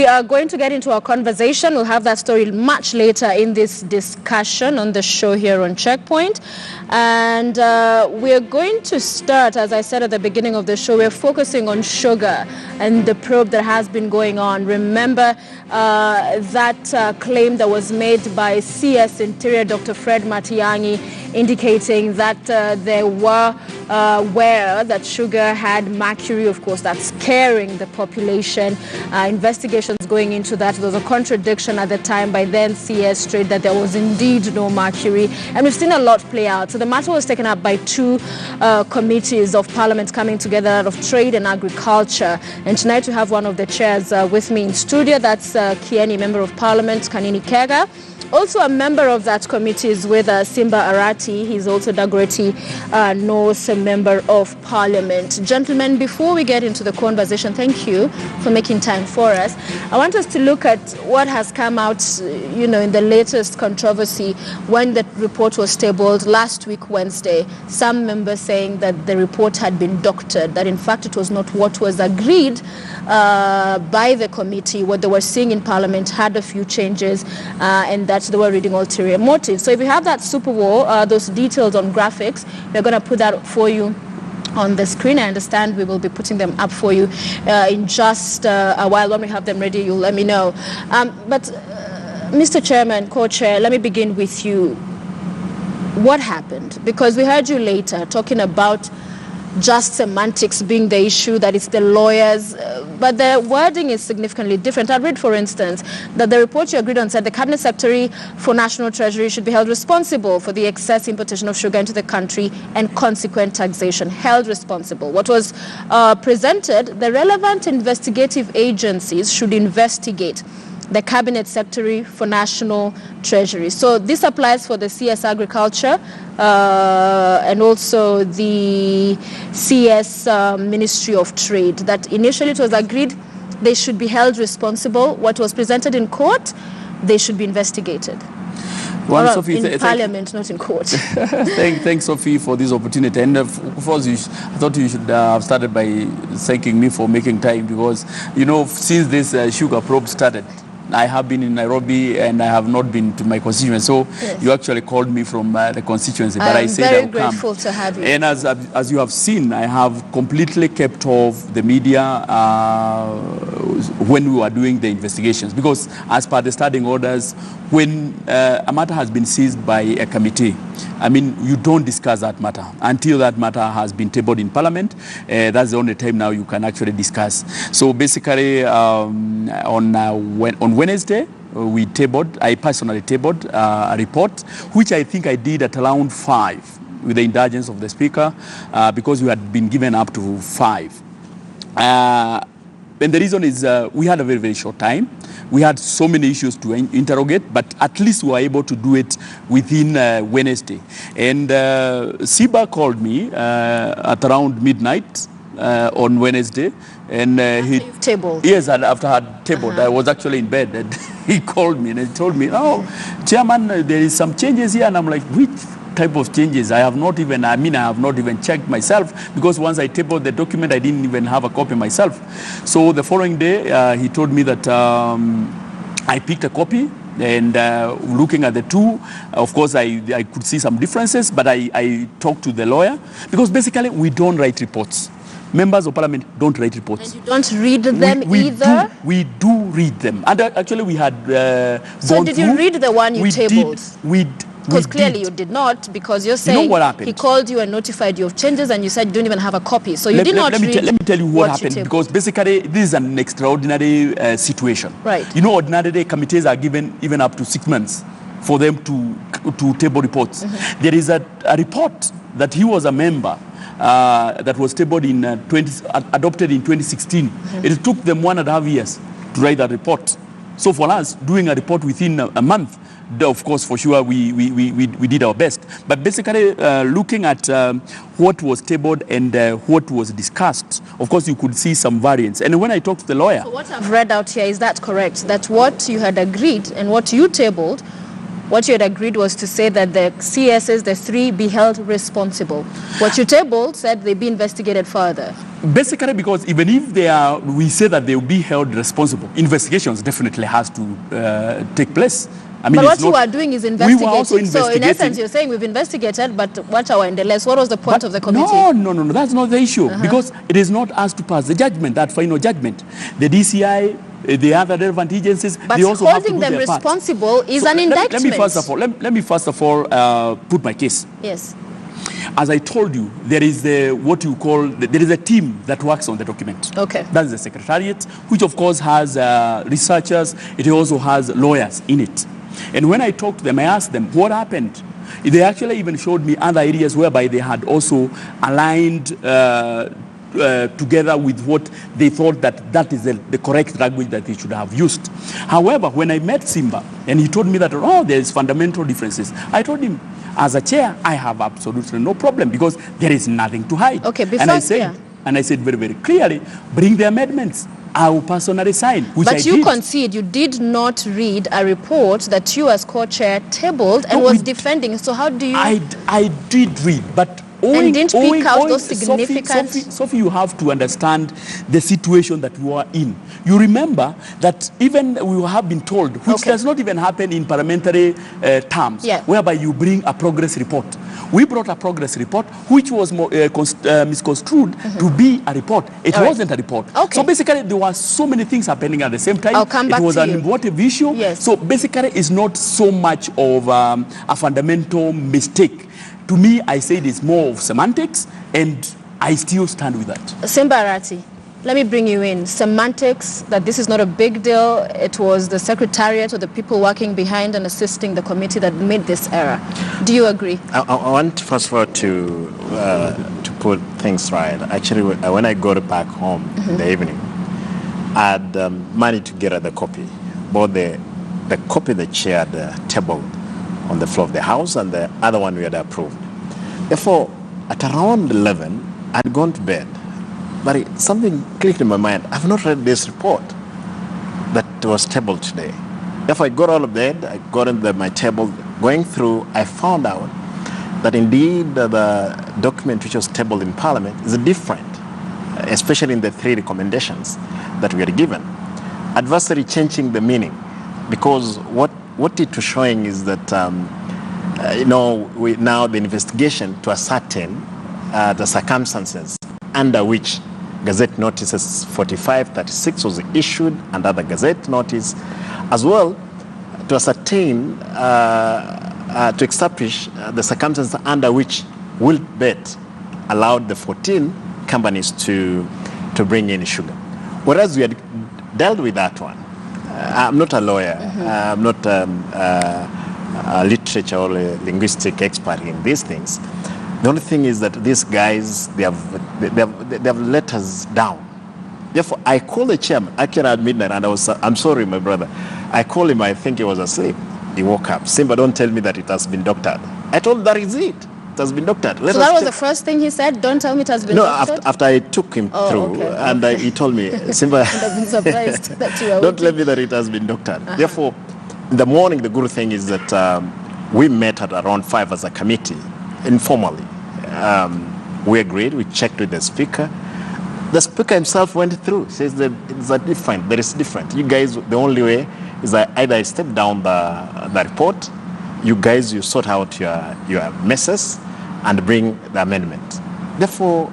are going to get into our conversation. We'll have that story much later in this discussion on the show here on Checkpoint. And we're going to start, as I said at the beginning of the show, we're focusing on sugar and the probe that has been going on. Remember that claim that was made by CS Interior Dr. Fred Matiang'i, indicating that they were aware that sugar had mercury. Of course, that's scaring the population. Investigations going into that. There was a contradiction at the time by then CS Trade that there was indeed no mercury. And we've seen a lot play out. So the matter was taken up by two committees of Parliament coming together out of Trade and Agriculture. And tonight we have one of the chairs with me in studio. That's Kieni, Member of Parliament, Kanini Kega. Also a member of that committee is with Simba Arati. He's also Dagoretti North Member of Parliament. Gentlemen, before we get into the conversation, thank you for making time for us. I want us to look at what has come out, in the latest controversy when the report was tabled last week, Wednesday. Some members saying that the report had been doctored, that in fact it was not what was agreed by the committee. What they were seeing in Parliament had a few changes and that they were reading ulterior motives. So if you have that Super War, those details on graphics, we're going to put that for you on the screen. I understand we will be putting them up for you in just a while. When we have them ready, you'll let me know. But Mr. Chairman, Co-Chair, let me begin with you. What happened? Because we heard you later talking about just semantics being the issue, that it's the lawyers, but the wording is significantly different. I read, for instance, that the report you agreed on said the Cabinet Secretary for National Treasury should be held responsible for the excess importation of sugar into the country and consequent taxation. Held responsible. What was presented, the relevant investigative agencies should investigate the Cabinet Secretary for National Treasury. So this applies for the CS Agriculture and also the CS Ministry of Trade, that initially it was agreed they should be held responsible. What was presented in court, they should be investigated. Well, well, Sophie, in Parliament, not in court. Thanks, Sophie, for this opportunity. And of course, I thought you should have started by thanking me for making time, because, since this sugar probe started, I have been in Nairobi and I have not been to my constituency. So yes, you actually called me from the constituency, but I said I would come. I'm very grateful to have you. And as you have seen, I have completely kept off the media when we were doing the investigations, because as per the standing orders, when a matter has been seized by a committee, you don't discuss that matter until that matter has been tabled in Parliament. That's the only time now you can actually discuss. So basically, on Wednesday, I personally tabled a report, which I think I did at around 5 with the indulgence of the Speaker, because we had been given up to 5. And the reason is we had a very, very short time. We had so many issues to interrogate, but at least we were able to do it within Wednesday. And Simba called me at around midnight on Wednesday. And you've tabled? Yes, after I had tabled, I was actually in bed, and he called me and he told me, "Oh, Chairman, there is some changes here." And I'm like, "Which type of changes?" I have not even checked myself, because once I tabled the document, I didn't even have a copy myself. So the following day, he told me that I picked a copy, and looking at the two, of course, I could see some differences, but I talked to the lawyer, because basically we don't write reports. Members of Parliament don't write reports. And you don't read them either? We do read them. And actually we had So did you read the one you tabled? Because clearly you did not, because you're saying, you know what happened? He called you and notified you of changes, and you said you don't even have a copy. So you did not read. Let me tell you what happened, because basically this is an extraordinary situation. Right. Ordinarily committees are given even up to 6 months for them to table reports. Mm-hmm. There is a report that he was a member that was tabled adopted in 2016. Mm-hmm. It took them 1.5 years to write that report. So for us, doing a report within a month, of course, for sure, we did our best. But basically, looking at what was tabled and what was discussed, of course, you could see some variance. And when I talked to the lawyer... So what I've read out here, is that correct? That what you had agreed and what you tabled what you had agreed was to say that the CSs, the three, be held responsible. What you tabled said they be investigated further. Basically, because even if we say that they will be held responsible, investigations definitely has to take place. I mean, but what you are doing is investigating. We were also investigating. So in essence, you're saying we've investigated, but what our NDLS? What was the point of the committee? No, that's not the issue. Because it is not us to pass the judgment, that final judgment. The DCI, the other relevant agencies, but they also holding have to do them their part. responsible is an indictment. Let me first of all put my case. Yes. As I told you, there is there is a team that works on the document. Okay. That is the secretariat, which of course has researchers. It also has lawyers in it. And when I talked to them, I asked them what happened. They actually even showed me other areas whereby they had also aligned together with what they thought that is the correct language that they should have used. However, when I met Simba and he told me that, there is fundamental differences, I told him, as a chair, I have absolutely no problem because there is nothing to hide. Okay, and I said very, very clearly, bring the amendments. I will personally sign, which I did. But you concede you did not read a report that you as co-chair tabled and was defending. So how do you... I did read, but... and didn't pick out those significant... Sophie, you have to understand the situation that you are in. You remember that even we have been told, which does not even happen in parliamentary terms, whereby you bring a progress report. We brought a progress report, which was misconstrued to be a report. It wasn't a report. Okay. So basically, there were so many things happening at the same time. I'll come back it was to an emotive issue. Yes. So basically, it's not so much of a fundamental mistake. To me, I say it's more of semantics, and I still stand with that. Simba Arati, let me bring you in. Semantics, that this is not a big deal. It was the secretariat or the people working behind and assisting the committee that made this error. Do you agree? I want first of all to put things right. Actually, when I got back home in the evening, I had managed to get the copy. Both the copy the chair had tabled on the floor of the House and the other one we had approved. Therefore, at around 11, I'd gone to bed. But something clicked in my mind. I've not read this report that was tabled today. Therefore, I got out of bed, I got in my table, going through, I found out that indeed the document which was tabled in Parliament is different, especially in the three recommendations that we are given. Adversary changing the meaning, because what it was showing is that, now the investigation to ascertain the circumstances under which Gazette Notices 4536 was issued and other Gazette Notice, as well to ascertain, to establish the circumstances under which WiltBet allowed the 14 companies to bring in sugar. Whereas we had dealt with that one. I'm not a lawyer. I'm not a literature or a linguistic expert in these things. The only thing is that these guys, they have let us down. Therefore, I called the chairman, actually at midnight, and I'm sorry, my brother. I called him, I think he was asleep. He woke up. Simba, don't tell me that it has been doctored. I told him that is it. It has been doctored. So that was the first thing he said? Don't tell me it has been doctored? No, after I took him through, and he told me, Simba, I've been surprised that you are don't tell me that it has been doctored. Therefore, in the morning, the good thing is that we met at around 5 as a committee, informally. We agreed, we checked with the speaker. The speaker himself went through, says that there is different. You guys, the only way is that either I step down the report, you guys, you sort out your messes and bring the amendment. Therefore,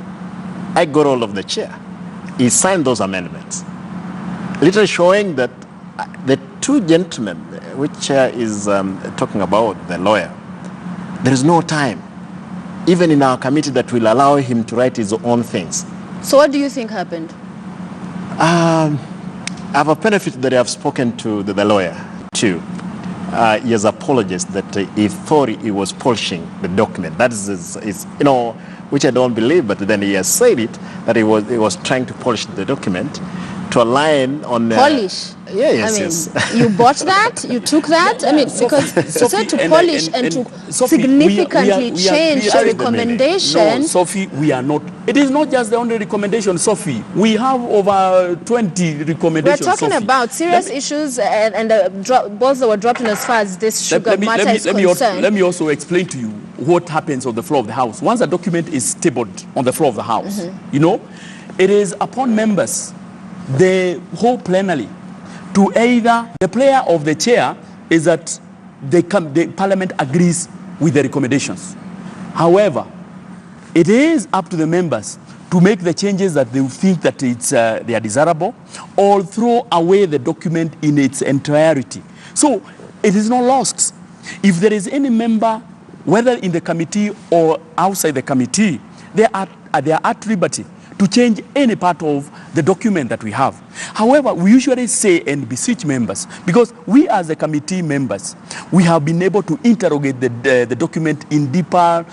I got all of the chair. He signed those amendments, literally showing that the two gentlemen, which chair is talking about the lawyer, there is no time, even in our committee, that will allow him to write his own things. So what do you think happened? I have a benefit that I have spoken to the lawyer too. He has apologized that he thought he was polishing the document. That is which I don't believe, but then he has said it, that he was trying to polish the document to align on polish. Yes, I mean, yes. you bought that, you took that. I mean, because you said to polish and to Sophie, significantly we are change a clear. recommendation. No, Sophie, we are not. It is not just the only recommendation, Sophie. We have over 20 recommendations. We're talking Sophie. about serious issues and balls that were dropped in as far as this sugar matter is concerned. Let me also explain to you what happens on the floor of the House. Once a document is tabled on the floor of the House, you know, it is upon members, the whole plenary, to either the prayer of the chair is that the Parliament agrees with the recommendations. However, it is up to the members to make the changes that they think that they are desirable, or throw away the document in its entirety. So it is not lost. If there is any member, whether in the committee or outside the committee, they are at liberty to change any part of the document that we have. However, we usually say and beseech members, because we as the committee members, we have been able to interrogate the document in deeper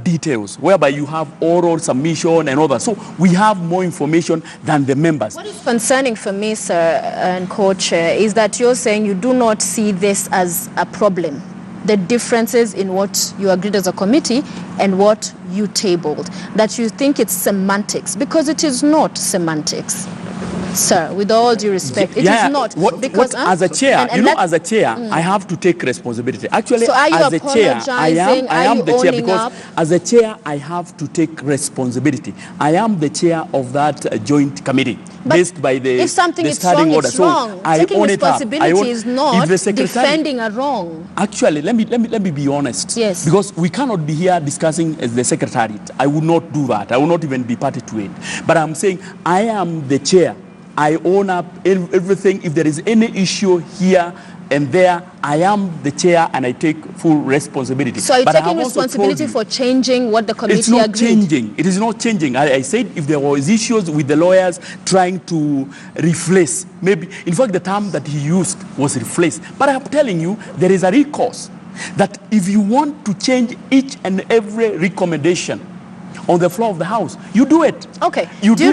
details, whereby you have oral submission and all that. So we have more information than the members. What is concerning for me, sir, and co-chair, is that you're saying you do not see this as a problem. The differences in what you agreed as a committee and what you tabled, that you think it's semantics, because it is not semantics, sir, with all due respect. It is not. Because as a chair, as a chair, I have to take responsibility. Actually, so are you as a chair, I am the chair, because up? As a chair, I have to take responsibility. I am the chair of that joint committee. But based by the, if something the is standing wrong, order. it's wrong. So I Taking own it up. responsibility is not defending a wrong. Actually, let me be honest. Yes. Because we cannot be here discussing as the secretariat. I would not do that. I will not even be party to it. But I'm saying I am the chair. I own up everything. If there is any issue here and there, I am the chair and I take full responsibility. So are you taking responsibility for changing what the committee agreed? It's not changing. It is not changing. I said if there was issues with the lawyers trying to replace, maybe, in fact, the term that he used was replace. But I'm telling you, there is a recourse that if you want to change each and every recommendation on the floor of the House, you do it. Okay. You do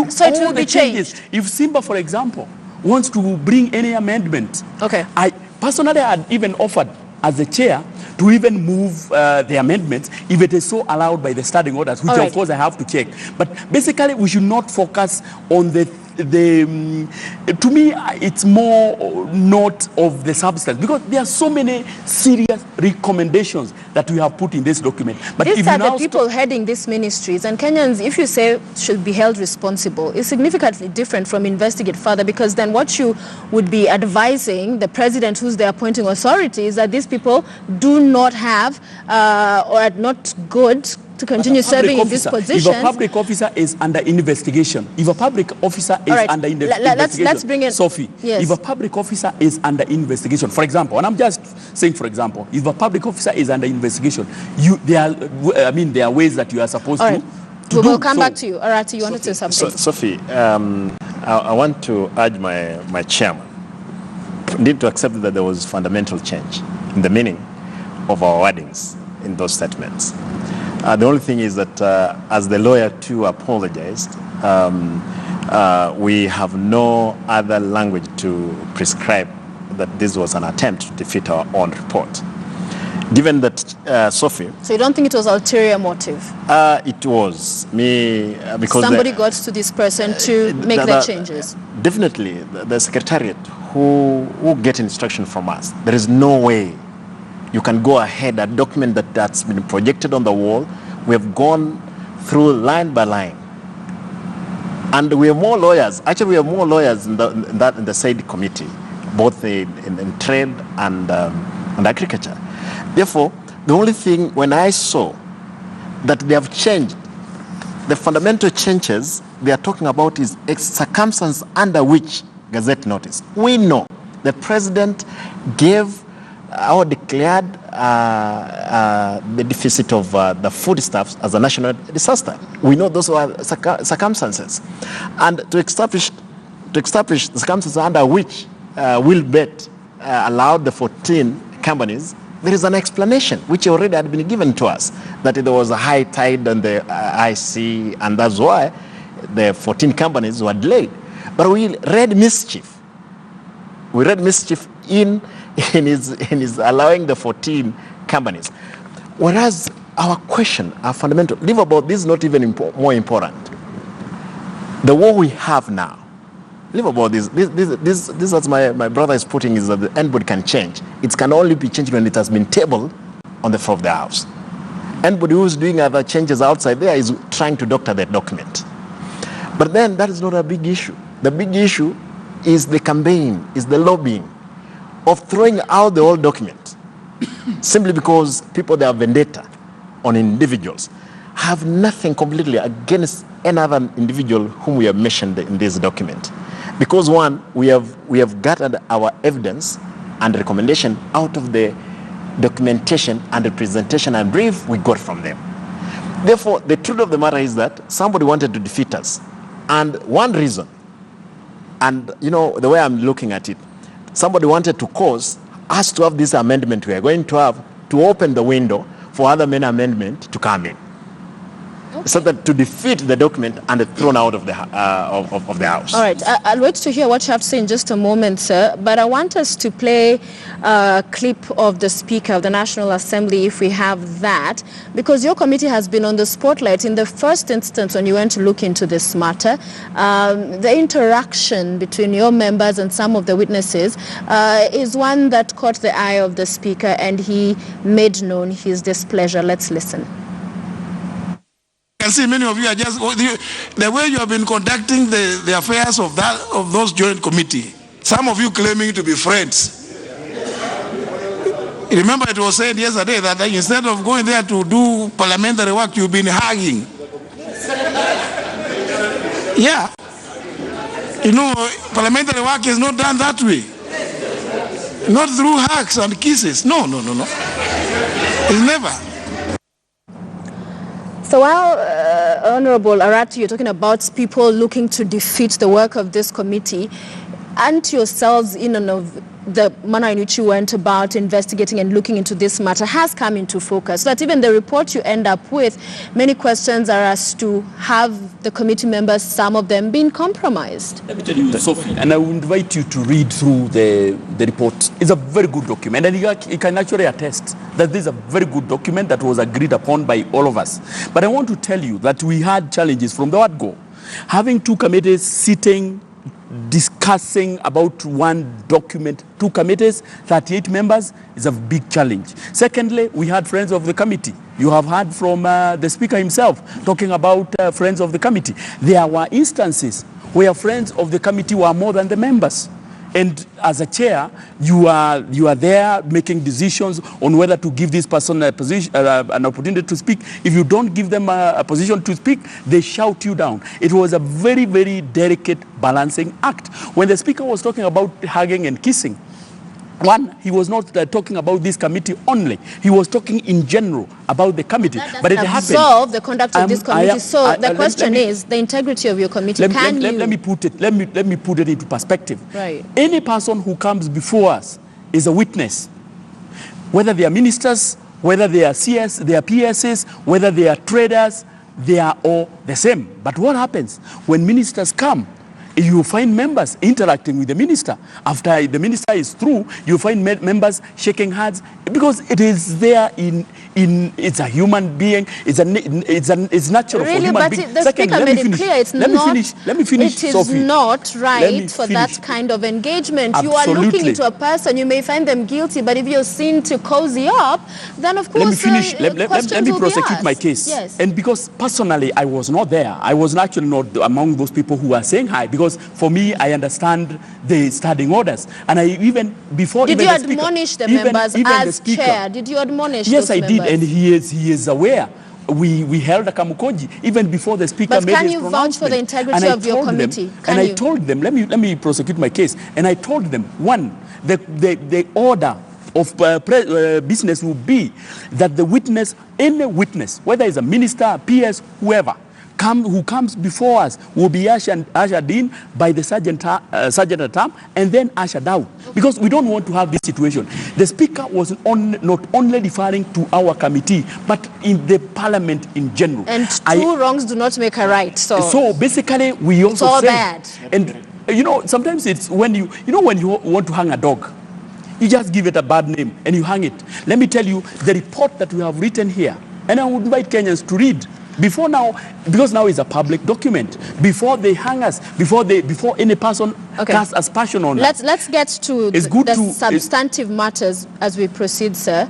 so it will all be the changes. Changed. If Simba, for example, wants to bring any amendment, okay, I personally had even offered as a chair to even move the amendments if it is so allowed by the standing orders, which of course I have to check. But basically, we should not focus on to me, it's more not of the substance, because there are so many serious recommendations that we have put in this document. But these are the people heading these ministries, and Kenyans, if you say should be held responsible, is significantly different from investigate further, because then what you would be advising the president, who's the appointing authority, is that these people do not have or are not good to continue serving in this position. If a public officer is under investigation, under investigation, let's bring in Sophie. Yes. If a public officer is under investigation, for example, and I'm just saying, for example, if a public officer is under investigation, there are ways that you are supposed to. We will come back to you. Arati, you wanted to say something. Sophie, I want to urge my chairman need to accept that there was fundamental change in the meaning of our wordings in those statements. The only thing is that as the lawyer too apologized, we have no other language to prescribe that this was an attempt to defeat our own report. Given that, Sophie... So you don't think it was ulterior motive? It was. Because somebody got to this person to make the changes? Definitely. The secretariat who get instruction from us, there is no way you can go ahead, a document that's been projected on the wall. We have gone through line by line. And we have more lawyers. Actually, we have more lawyers in the said committee, both in trade and agriculture. Therefore, the only thing, when I saw that they have changed, the fundamental changes they are talking about is circumstances under which Gazette notice. We know the president gave or declared the deficit of the foodstuffs as a national disaster. We know those are circumstances. And to establish the circumstances under which Will Bet allowed the 14 companies, there is an explanation which already had been given to us, that there was a high tide on the IC, and that's why the 14 companies were delayed. But we read mischief. We read mischief in his allowing the 14 companies. Whereas our question, our fundamental, leave about this is not even more important. The war we have now, leave about this. This what my brother is putting is that anybody can change. It can only be changed when it has been tabled on the floor of the House. Anybody who's doing other changes outside there is trying to doctor that document. But then that is not a big issue. The big issue is the campaign, is the lobbying of throwing out the old document simply because people that are vendetta on individuals have nothing completely against any other individual whom we have mentioned in this document. Because one, we have gathered our evidence and recommendation out of the documentation and the presentation and brief we got from them. Therefore, the truth of the matter is that somebody wanted to defeat us. And one reason, and you know, the way I'm looking at it, somebody wanted to cause us to have this amendment we are going to have to open the window for other men amendment to come in. Okay. So that to defeat the document and thrown out of the House. All right, I'll wait to hear what you have to say in just a moment, sir. But I want us to play a clip of the Speaker of the National Assembly, if we have that, because your committee has been on the spotlight in the first instance when you went to look into this matter. The interaction between your members and some of the witnesses is one that caught the eye of the Speaker, and he made known his displeasure. Let's listen. I can see many of you are just the way you have been conducting the affairs of those joint committee. Some of you claiming to be friends. Remember, it was said yesterday that instead of going there to do parliamentary work, you've been hugging. Yeah, you know, parliamentary work is not done that way. Not through hugs and kisses. No. It's never. So while, Honorable Arati, you're talking about people looking to defeat the work of this committee, aren't yourselves in and of the manner in which you went about investigating and looking into this matter has come into focus? That even the report you end up with, many questions are as to have the committee members, some of them, been compromised? Let me tell you, Sophie, and I will invite you to read through the report. It's a very good document, and you can actually attest that this is a very good document that was agreed upon by all of us. But I want to tell you that we had challenges from the word go. Having two committees sitting, discussing about one document, two committees, 38 members, is a big challenge. Secondly, we had friends of the committee. You have heard from the Speaker himself talking about friends of the committee. There were instances where friends of the committee were more than the members. And as a chair, you are there making decisions on whether to give this person a position, an opportunity to speak. If you don't give them a position to speak, they shout you down. It was a very, very delicate balancing act. When the Speaker was talking about hugging and kissing, one, he was not talking about this committee only. He was talking in general about the committee. But it happened. Absolve the conduct of this committee. So the question is the integrity of your committee. Let me put it into perspective. Right. Any person who comes before us is a witness. Whether they are ministers, whether they are CS, they are PSs, whether they are traders, they are all the same. But what happens when ministers come? You find members interacting with the minister. After the minister is through, you find members shaking hands because it is there it's a human being. It's natural for human beings. But the Speaker made it clear it's let me finish. It is not right for that kind of engagement. Absolutely. You are looking into a person, you may find them guilty, but if you're seen to cozy up, then of course let me finish. Let me prosecute my case. Yes. And because personally I was not there, I was actually not among those people who were saying hi, because for me I understand the standing orders, and I even before did even you the speaker, admonish the even, members even as the speaker, chair? Did you admonish yes those I members? did, and he is aware. We held a Kamukonji even before the speaker but made his pronouncement. But can you vouch for the integrity of your committee? I told them, let me prosecute my case, and I told them, one, the order of business will be that the witness, any witness, whether it's a minister, PS, whoever, who comes before us will be ushered in by the sergeant at arms and then ushered out, because we don't want to have this situation. The Speaker was not only referring to our committee, but in the Parliament in general. And two wrongs do not make a right. So basically we also it's all say, bad. And you know, sometimes it's when you want to hang a dog, you just give it a bad name and you hang it. Let me tell you the report that we have written here, and I would invite Kenyans to read before now, because now it's a public document. Before they hang us, before any person casts aspersion on us. Let's get to the substantive matters as we proceed, sir.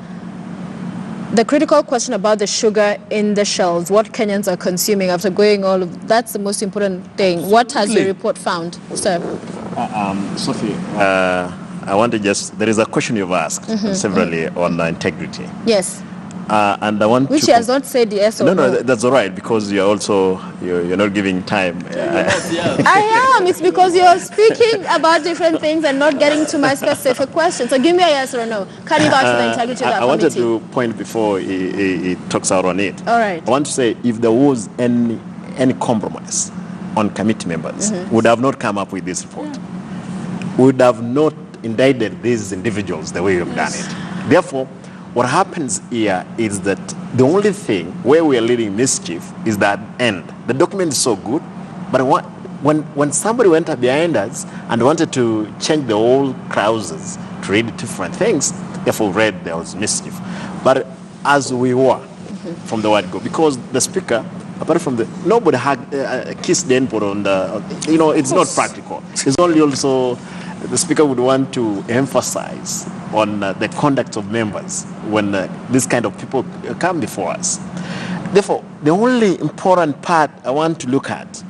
The critical question about the sugar in the shells, what Kenyans are consuming after going all of that's the most important thing. Absolutely. What has your report found, sir? Sophie, I want to there is a question you've asked severally on integrity. Yes. And I want which he has not said yes or no. No, that's all right, because you're not giving time. I am. It's because you're speaking about different things and not getting to my specific question. So give me a yes or no. Can you vouch for the integrity of that committee? I wanted to point before he talks out on it. All right. I want to say, if there was any compromise on committee members, would have not come up with this report. Would have not indicted these individuals the way you've done it. Therefore, what happens here is that the only thing where we are leading mischief is that end. The document is so good, but when somebody went up behind us and wanted to change the whole clauses to read different things, therefore read there was mischief. But as we were from the word go, because the speaker, apart from nobody had kissed the input on it's not practical. It's only also the speaker would want to emphasize on the conduct of members when this kind of people come before us. Therefore, the only important part I want to look at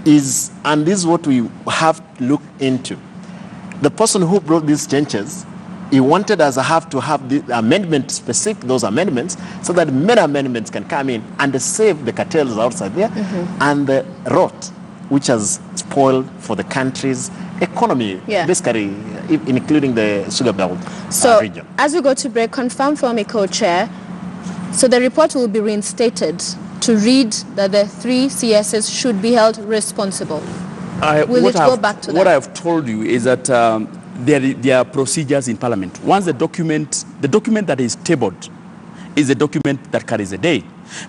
is, and this is what we have to look into, the person who brought these changes, he wanted us to have the amendment specific, those amendments, so that many amendments can come in and save the cartels outside there and the rot, which has spoiled for the country's economy, basically, including the sugar belt region. As we go to break, confirm for me, co-chair, so the report will be reinstated to read that the 3 CSs should be held responsible. Will it go back to that? What I've told you is that there are procedures in Parliament. Once the document that is tabled is a document that carries a day.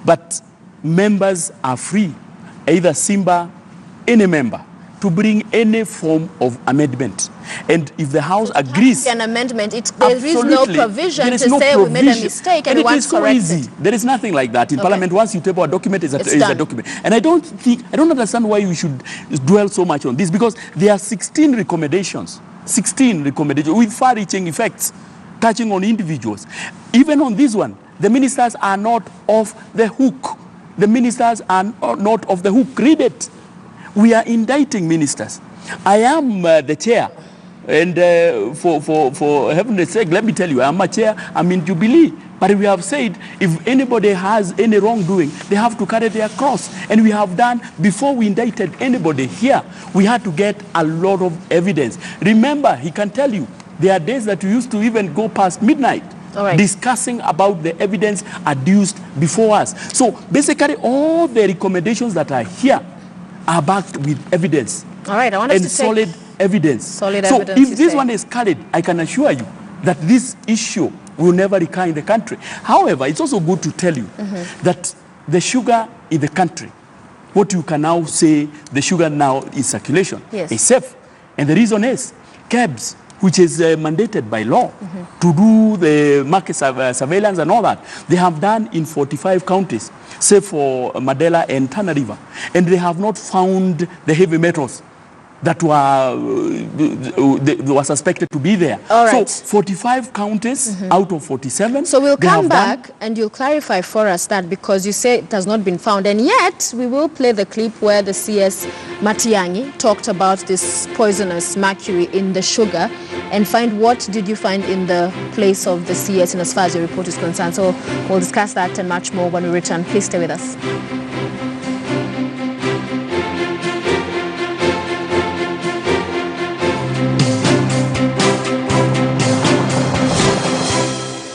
But members are free, either Simba, any member, to bring any form of amendment. And if the House agrees... An amendment, there is no provision to say we made a mistake and we want to correct it. It is so easy. There is nothing like that. In Parliament, once you table a document, it's a document. And I don't understand why we should dwell so much on this, because there are 16 recommendations with far-reaching effects touching on individuals. Even on this one, the ministers are not off the hook. The ministers are not off the hook. Read it. We are indicting ministers. I am the chair, and for heaven's sake, let me tell you, I'm a chair, I'm in Jubilee. But we have said, if anybody has any wrongdoing, they have to carry their cross. And we have done, before we indicted anybody here, we had to get a lot of evidence. Remember, he can tell you, there are days that we used to even go past midnight, discussing about the evidence adduced before us. So basically, all the recommendations that are here are backed with evidence. All right, I want us to solid evidence. Solid so evidence. If this one is carried, I can assure you that this issue will never recur in the country. However, it's also good to tell you that the sugar in the country, what you can now say, the sugar now in circulation is safe. And the reason is cabs, which is mandated by law to do the market surveillance and all that. They have done in 45 counties, save for Mandela and Tana River. And they have not found the heavy metals that were suspected to be there. All right. So 45 counties out of 47. So we'll come back and you'll clarify for us that, because you say it has not been found. And yet we will play the clip where the CS Matiang'i talked about this poisonous mercury in the sugar and find what did you find in the place of the CS in as far as your report is concerned. So we'll discuss that and much more when we return. Please stay with us.